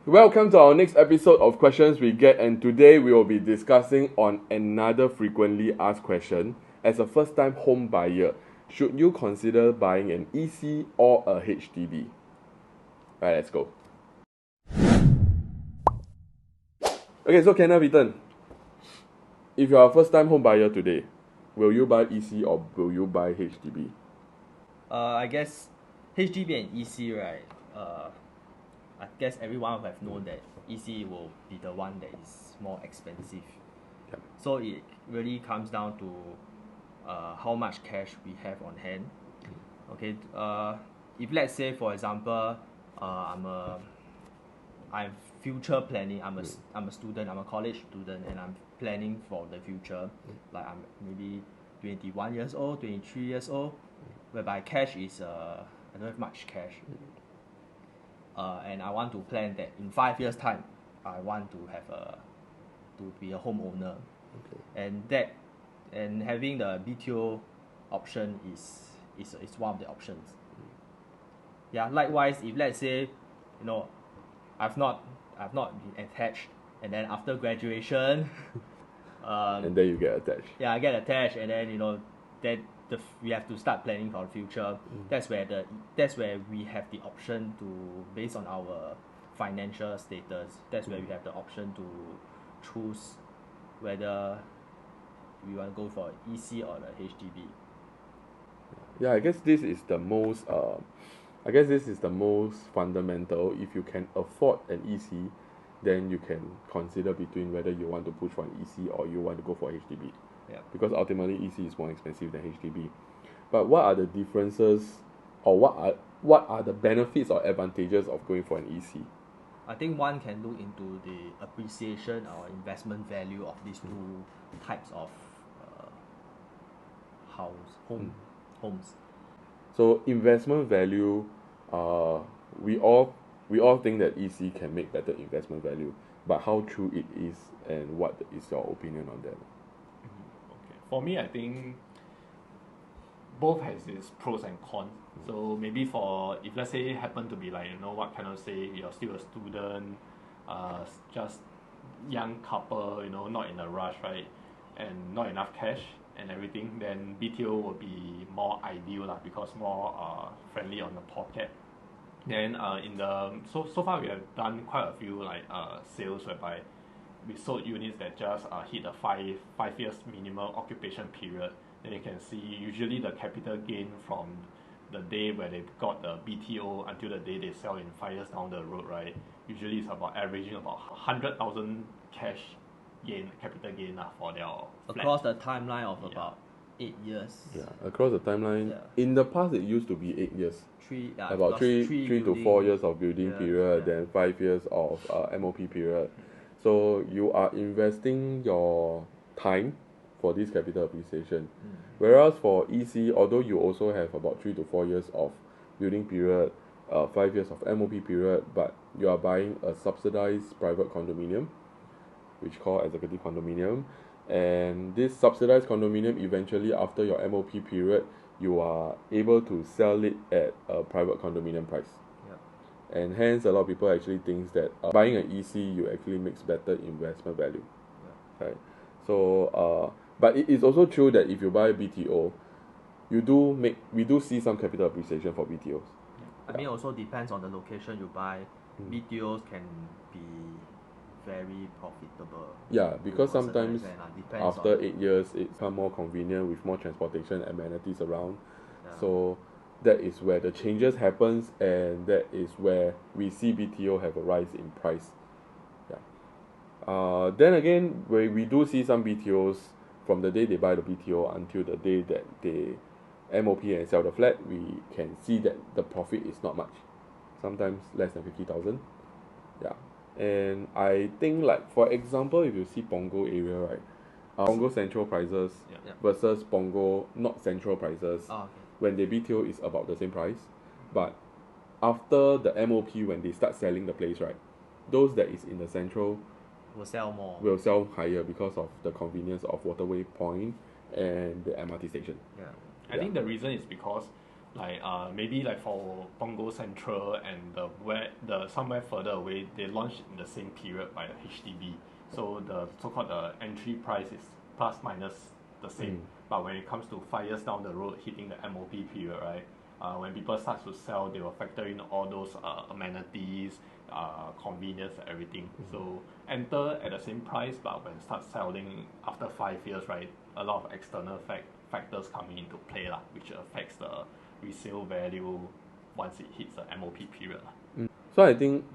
Welcome to our next episode of Questions We Get, and today we will be discussing on another frequently asked question. As a first-time home buyer, should you consider buying an EC or a HDB? Right, let's go. Okay, so Kenneth Eaton, if you are a first-time home buyer today, will you buy EC or will you buy HDB? I guess HDB and EC, right? I guess everyone will have known that EC will be the one that is more expensive. Yep. So it really comes down to how much cash we have on hand. Okay. If let's say, for example, I'm future planning. I'm a student. I'm a college student, and I'm planning for the future. Like I'm maybe 21 years old, 23 years old, whereby cash is I don't have much cash. And I want to plan that in 5 years time, I want to have to be a homeowner. Okay. And having the BTO option is one of the options. Yeah. Likewise, if let's say, I've not been attached, and then after graduation, and then you get attached. Yeah, I get attached, and then we have to start planning for the future. That's where we have the option to, based on our financial status, that's where we have the option to choose whether we want to go for EC or the HDB. Yeah, I guess this is the most fundamental. If you can afford an EC, then you can consider between whether you want to push for an EC or you want to go for HDB. Yeah. Because ultimately EC is more expensive than HDB. But what are the differences, or what are the benefits or advantages of going for an EC? I think one can look into the appreciation or investment value of these two types of homes. So investment value, we all think that EC can make better investment value, but how true it is, and what is your opinion on that? Okay. For me, I think both has its pros and cons. So maybe if let's say happen to be like, what kind of say you're still a student, just young couple, not in a rush, right, and not enough cash and everything, then BTO will be more ideal lah, because more friendly on the pocket. Then so far we have done quite a few sales whereby we sold units that just hit a five years minimum occupation period. Then you can see usually the capital gain from the day where they got the BTO until the day they sell in 5 years down the road, right? Usually it's about averaging about 100,000 capital gain for their flat. Across the timeline of about 8 years. Yeah, across the timeline. Yeah. In the past, it used to be 8 years. About three to 4 years of building period, then 5 years of MOP period. So you are investing your time for this capital appreciation. Whereas for EC, although you also have about 3 to 4 years of building period, 5 years of MOP period, but you are buying a subsidized private condominium, which called Executive Condominium. And this subsidized condominium, eventually after your MOP period, you are able to sell it at a private condominium price. Yeah. And hence a lot of people actually think that buying an EC, you actually makes better investment value. Yeah. Right. So but it is also true that if you buy BTO, we do see some capital appreciation for BTOs. I mean, also depends on the location you buy. BTOs can be very profitable. Yeah, because sometimes after 8 years, it's become more convenient with more transportation amenities around. Yeah. So that is where the changes happens, and that is where we see BTO have a rise in price. Yeah. Then again, we do see some BTOs from the day they buy the BTO until the day that they MOP and sell the flat, we can see that the profit is not much. Sometimes less than 50,000. Yeah. And I think, like, for example, if you see Punggol area, right, Punggol central prices versus Punggol not central prices, when they BTO is about the same price, but after the MOP, when they start selling the place, right, those that is in the central will sell more, will sell higher because of the convenience of Waterway Point and the MRT station. I think the reason is because like maybe like for Punggol Central and the somewhere further away, they launched in the same period by the HDB. So the so-called entry price is plus minus the same. But when it comes to 5 years down the road, hitting the MOP period, right? When people start to sell, they will factor in all those amenities, convenience, everything. So enter at the same price, but when start selling after 5 years, right, a lot of external factors coming into play, which affects the resale value once it hits the MOP period. So I think,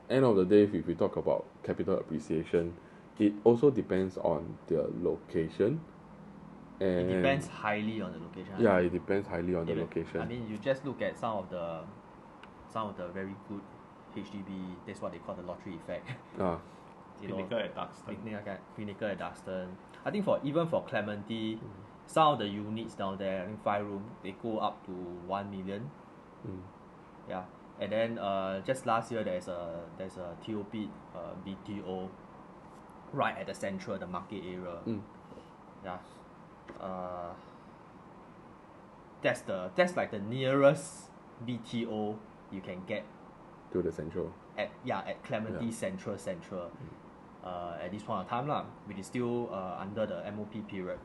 end of the day, if we talk about capital appreciation, it also depends on the location. And it depends highly on the location. Yeah, it depends highly on the location. I mean, you just look at some of the very good HDB. That's what they call the lottery effect. Pinnacle at Duxton. Pinnacle at Duxton. I think even for Clementi, some of the units down there, I think 5 room, they go up to 1 million. Yeah, and then just last year there's a TOP BTO right at the central, the market area. Yeah. That's like the nearest BTO you can get to the central. At Clementi Central. At this point of time which is still under the MOP period.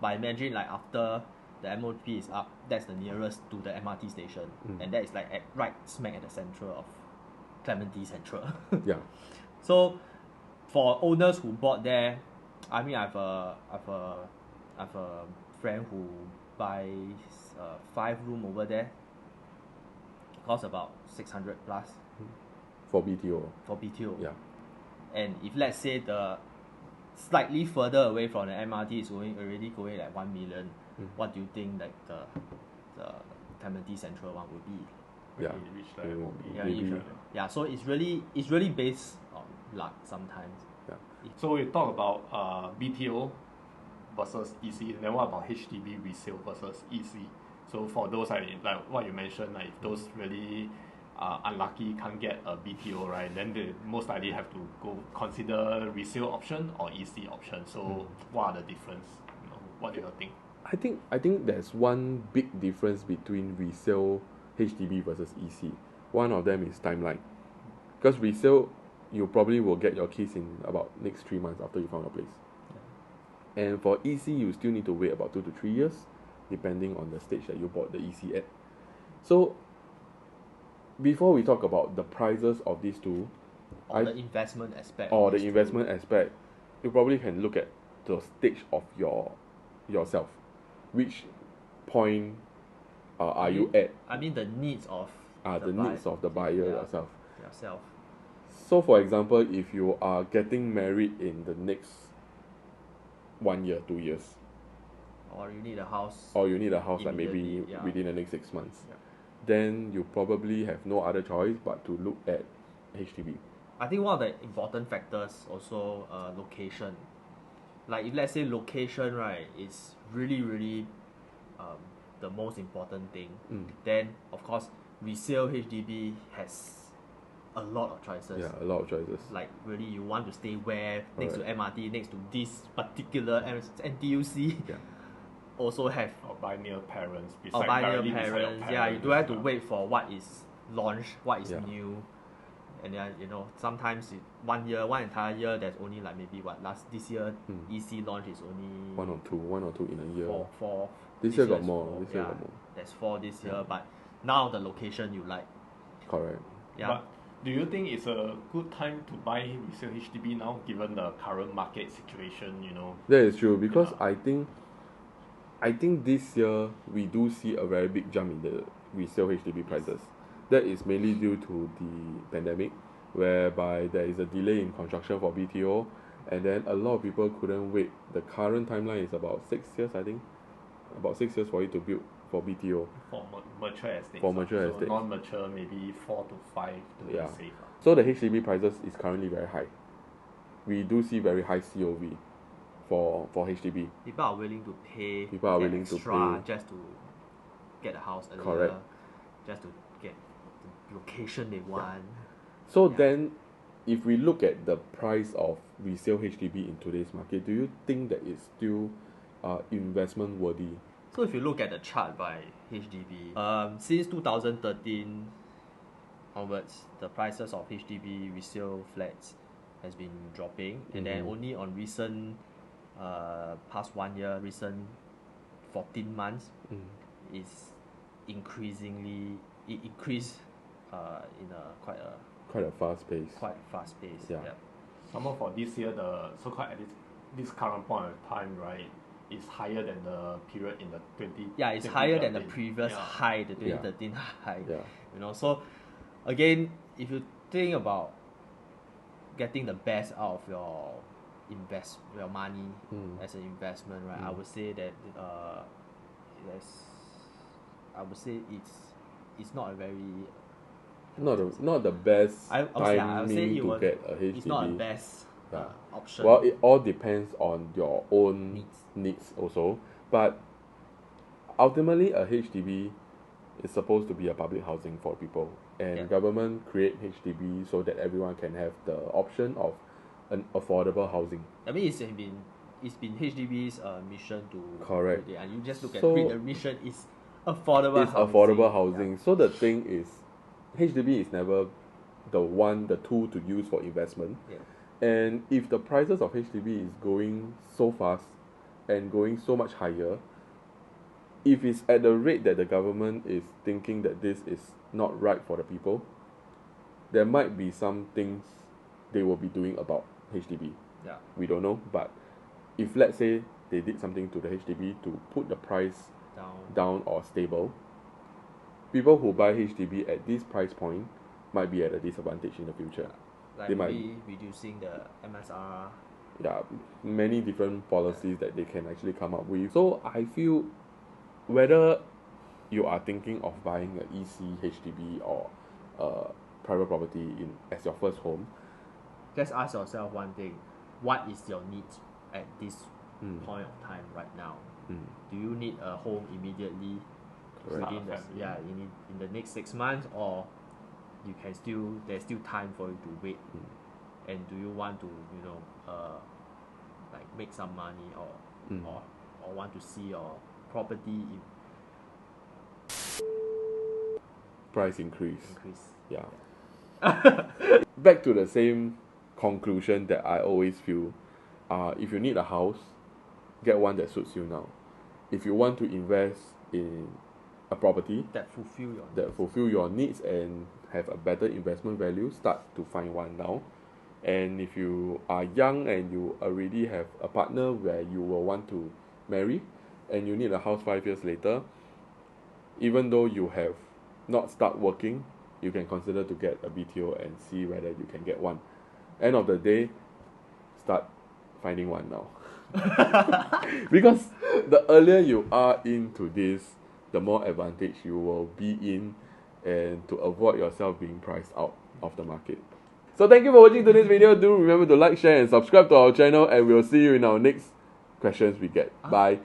But imagine like after the MOP is up, that's the nearest to the MRT station, and that is like right smack at the central of Clementi Central. Yeah. So for owners who bought there, I mean I've a friend who buys 5 room over there. It costs about 600 plus. For BTO. Yeah. And if let's say the slightly further away from the MRT is already going like 1 million, what do you think like the Clementi Central one would be? Yeah. So it's really based on luck sometimes. Yeah. So we talk about BTO versus EC, then what about HDB resale versus EC? So for those like what you mentioned, like if those really unlucky can't get a BTO, right, then they most likely have to go consider resale option or EC option. So what are the difference? What do you think? I think there's one big difference between resale HDB versus EC. One of them is timeline. Because resale, you probably will get your keys in about next 3 months after you found your place. And for EC, you still need to wait about 2 to 3 years, depending on the stage that you bought the EC at. So, before we talk about the prices of these two, the investment aspect. You probably can look at the stage of yourself. Which point are you at? I mean the needs of needs of the buyer yourself. Yourself. So, for example, if you are getting married in the next 1 year, 2 years, or you need a house, like maybe within the next 6 months, then you probably have no other choice but to look at HDB. I think one of the important factors also location. Like if let's say location, right, is really the most important thing, then of course resale HDB has a lot of choices. Yeah, a lot of choices. Like really, you want to stay where, next to MRT, next to this particular NTUC. Yeah. Also have. Or buy near parents. You don't have to wait for what is launched, what is new. And then sometimes 1 year, one entire year, there's only like maybe this year EC launch is only one or two in a year. Four. This year got more. There's 4 this year, but now the location you like. Correct. Yeah. But do you think it's a good time to buy resale HDB now, given the current market situation? That is true, because I think this year we do see a very big jump in the resale HDB prices. That is mainly due to the pandemic, whereby there is a delay in construction for BTO, and then a lot of people couldn't wait. The current timeline is about 6 years, I think. About 6 years for it to build for BTO. For mature estates. For mature estates. Non-mature, maybe 4 to 5 to be safe. So the HDB prices is currently very high. We do see very high COV for HDB. People are willing to pay extra just to get a house earlier. Correct. Just to get the location they want. So then, if we look at the price of resale HDB in today's market, do you think that it's still investment worthy? So if you look at the chart by HDB, since 2013 onwards, the prices of HDB resale flats has been dropping, and then only on recent past 1 year, recent 14 months, is increasingly it increased in a quite a fast pace. Yeah. Some more for this year, the so-called at this current point of time, right, is higher than the period in the 20. Yeah, it's higher than the previous high, the 2013 high. Yeah. You know, so again, if you think about getting the best out of your money as an investment, right? I would say that it's not a very not the best I would timing say to get a HDB. It's not the best option. Well, it all depends on your own needs also. But ultimately, a HDB is supposed to be a public housing for people, and government create HDB so that everyone can have the option of an affordable housing. I mean, it's been HDB's mission to correct. And you just look at it, the mission is affordable housing. Yeah. So the thing is, HDB is never the tool to use for investment. Yeah. And if the prices of HDB is going so fast and going so much higher, if it's at the rate that the government is thinking that this is not right for the people, there might be some things they will be doing about HDB. Yeah. We don't know, but if let's say they did something to the HDB to put the price down or stable, people who buy HDB at this price point might be at a disadvantage in the future. Like they might be reducing the MSR. Yeah, many different policies that they can actually come up with. So I feel whether you are thinking of buying an EC HDB or private property as your first home, just ask yourself one thing: what is your need at this point of time right now? Do you need a home immediately within in the next 6 months, or you can there's still time for you to wait? And do you want to like make some money or want to see your property price increase? Yeah. Back to the same conclusion that I always feel, if you need a house, get one that suits you now. If you want to invest in a property that fulfill your needs and have a better investment value, start to find one now. And if you are young and you already have a partner where you will want to marry and you need a house 5 years later, even though you have not start working, you can consider to get a BTO and see whether you can get one. End of the day, start finding one now. Because the earlier you are into this, the more advantage you will be in, and to avoid yourself being priced out of the market. So thank you for watching today's video. Do remember to like, share and subscribe to our channel, and we'll see you in our next questions we get. Bye.